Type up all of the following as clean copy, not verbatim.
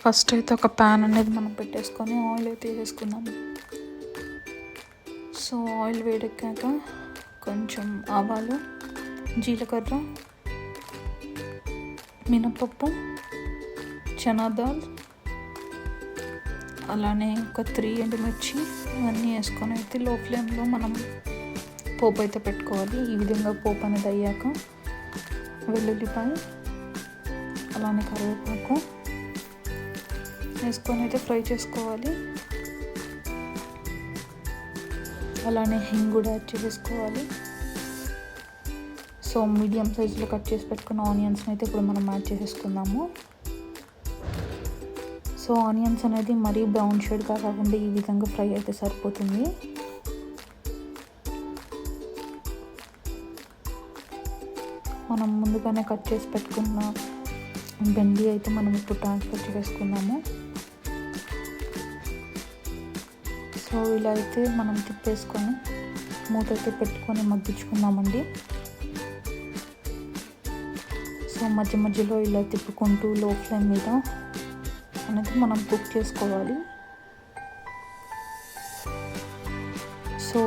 First అయితే ఒక pan అనేది మనం పెట్టేసుకొని ఆయిల్ అయితే వేసుకుందాము. సో ఆయిల్ వేడెక్కాక కొంచెం ఆవాలు, జీలకర్ర, మినపప్పు, చనాదాల్, అలానే ఒక 3 ఎండుమిర్చి ఇవన్నీ వేసుకొని అయితే లో ఫ్లేమ్లో మనం పోపు అయితే పెట్టుకోవాలి. ఈ విధంగా పోపు అనేది అయ్యాక వెల్లుల్లిపాయ, అలానే కరివేపాకు వేసుకొని అయితే ఫ్రై చేసుకోవాలి. అలానే హింగ్ కూడా యాడ్ చేసుకోవాలి. సో మీడియం సైజులో కట్ చేసి పెట్టుకున్న ఆనియన్స్ని అయితే ఇప్పుడు మనం యాడ్ చేసేసుకుందాము. సో ఆనియన్స్ అనేది మరీ బ్రౌన్ షేడ్ కాకుండా ఈ విధంగా ఫ్రై అయితే సరిపోతుంది. మనం ముందుగానే కట్ చేసి పెట్టుకున్న బెండి అయితే మనం ఇప్పుడు ట్రాన్స్ఫర్ చేసుకుందాము. సో ఇలా అయితే మనం తిప్పేసుకొని మూత అయితే పెట్టుకొని మగ్గించుకుందామండి. సో మధ్య మధ్యలో ఇలా తిప్పుకుంటూ లో ఫ్లేమ్ మీద అనేది మనం కుక్ చేసుకోవాలి. సో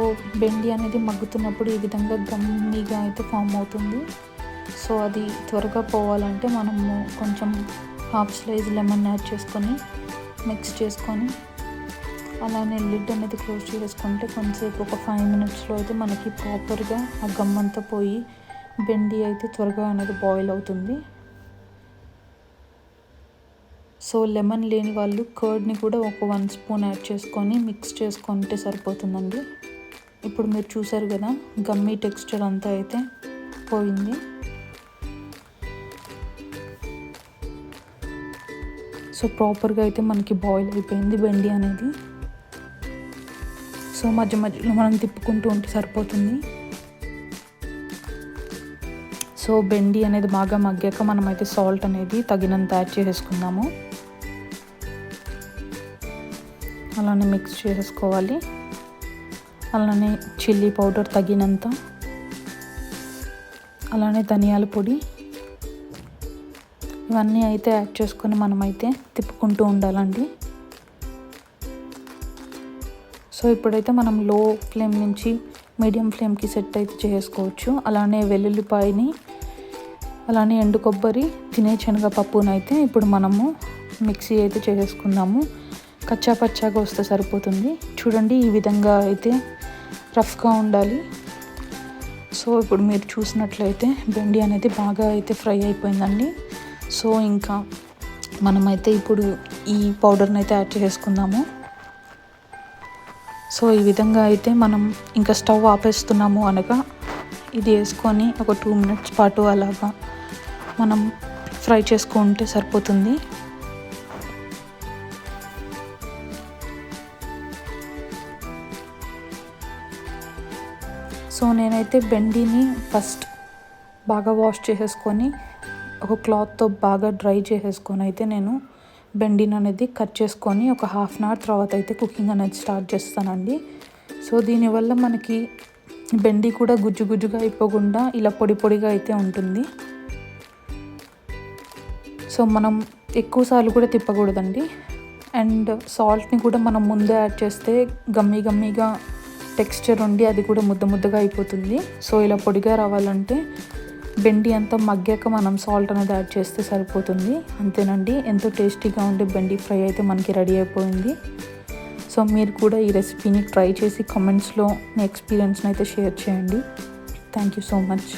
బెండి అనేది మగ్గుతున్నప్పుడు ఈ విధంగా గమ్మీగా అయితే ఫామ్ అవుతుంది. సో అది త్వరగా పోవాలంటే మనము కొంచెం హాఫ్ స్లైస్ లెమన్ యాడ్ చేసుకొని మిక్స్ చేసుకొని అలానే లిడ్ అనేది క్లోజ్ చేసుకుంటే కొంచెంసేపు ఒక 5 మినిట్స్లో అయితే మనకి ప్రాపర్గా ఆ గమ్మంతా పోయి బెండి అయితే త్వరగా అనేది బాయిల్ అవుతుంది. సో లెమన్ లేని వాళ్ళు కర్డ్ని కూడా ఒక 1 స్పూన్ యాడ్ చేసుకొని మిక్స్ చేసుకుంటే సరిపోతుందండి. ఇప్పుడు మీరు చూసారు కదా గమ్మీ టెక్స్చర్ అంతా అయితే పోయింది. సో ప్రాపర్గా అయితే మనకి బాయిల్ అయిపోయింది బెండి అనేది. సో మధ్య మధ్యలో మనం తిప్పుకుంటూ ఉంటే సరిపోతుంది. సో బెండి అనేది బాగా మగ్గాక మనమైతే సాల్ట్ అనేది తగినంత యాడ్ చేసేసుకుందాము. అలానే మిక్స్ చేసుకోవాలి. అలానే చిల్లీ పౌడర్ తగినంత, అలానే ధనియాల పొడి ఇవన్నీ అయితే యాడ్ చేసుకొని మనమైతే తిప్పుకుంటూ ఉండాలండి. సో ఇప్పుడైతే మనం లో ఫ్లేమ్ నుంచి మీడియం ఫ్లేమ్కి సెట్ అయితే చేసుకోవచ్చు. అలానే వెల్లుల్లిపాయని, అలానే ఎండు కొబ్బరి, తినే శనగపప్పునైతే ఇప్పుడు మనము మిక్సీ అయితే చేసేసుకుందాము. కచ్చా పచ్చాగా వస్తే సరిపోతుంది. చూడండి ఈ విధంగా అయితే రఫ్గా ఉండాలి. సో ఇప్పుడు మీరు చూసినట్లయితే బెండి అనేది బాగా అయితే ఫ్రై అయిపోయిందండి. సో ఇంకా మనమైతే ఇప్పుడు ఈ పౌడర్ని అయితే యాడ్ చేసుకుందాము. సో ఈ విధంగా అయితే మనం ఇంకా స్టవ్ ఆపేస్తున్నాము అనగా ఇది వేసుకొని ఒక 2 మినిట్స్ పాటు అలాగా మనం ఫ్రై చేసుకుంటే సరిపోతుంది. సో నేనైతే బెండిని ఫస్ట్ బాగా వాష్ చేసేసుకొని ఒక క్లాత్తో బాగా డ్రై చేసేసుకొని అయితే నేను బెండిని అనేది కట్ చేసుకొని ఒక 1/2 అవర్ తర్వాత అయితే కుకింగ్ అనేది స్టార్ట్ చేస్తానండి. సో దీనివల్ల మనకి బెండి కూడా గుజ్జు గుజ్జుగా అయిపోకుండా ఇలా పొడి పొడిగా అయితే ఉంటుంది. సో మనం ఎక్కువసార్లు కూడా తిప్పకూడదండి. అండ్ సాల్ట్ని కూడా మనం ముందే యాడ్ చేస్తే గమ్మీగా టెక్స్చర్ ఉండి అది కూడా ముద్దగా అయిపోతుంది. సో ఇలా పొడిగా రావాలంటే బెండి అంతా మగ్గాక మనం సాల్ట్ అనేది యాడ్ చేస్తే సరిపోతుంది. అంతేనండి, ఎంతో టేస్టీగా ఉండే బెండి ఫ్రై అయితే మనకి రెడీ అయిపోయింది. సో మీరు కూడా ఈ రెసిపీని ట్రై చేసి కామెంట్స్లో మీ ఎక్స్పీరియన్స్ని అయితే షేర్ చేయండి. Thank you so much.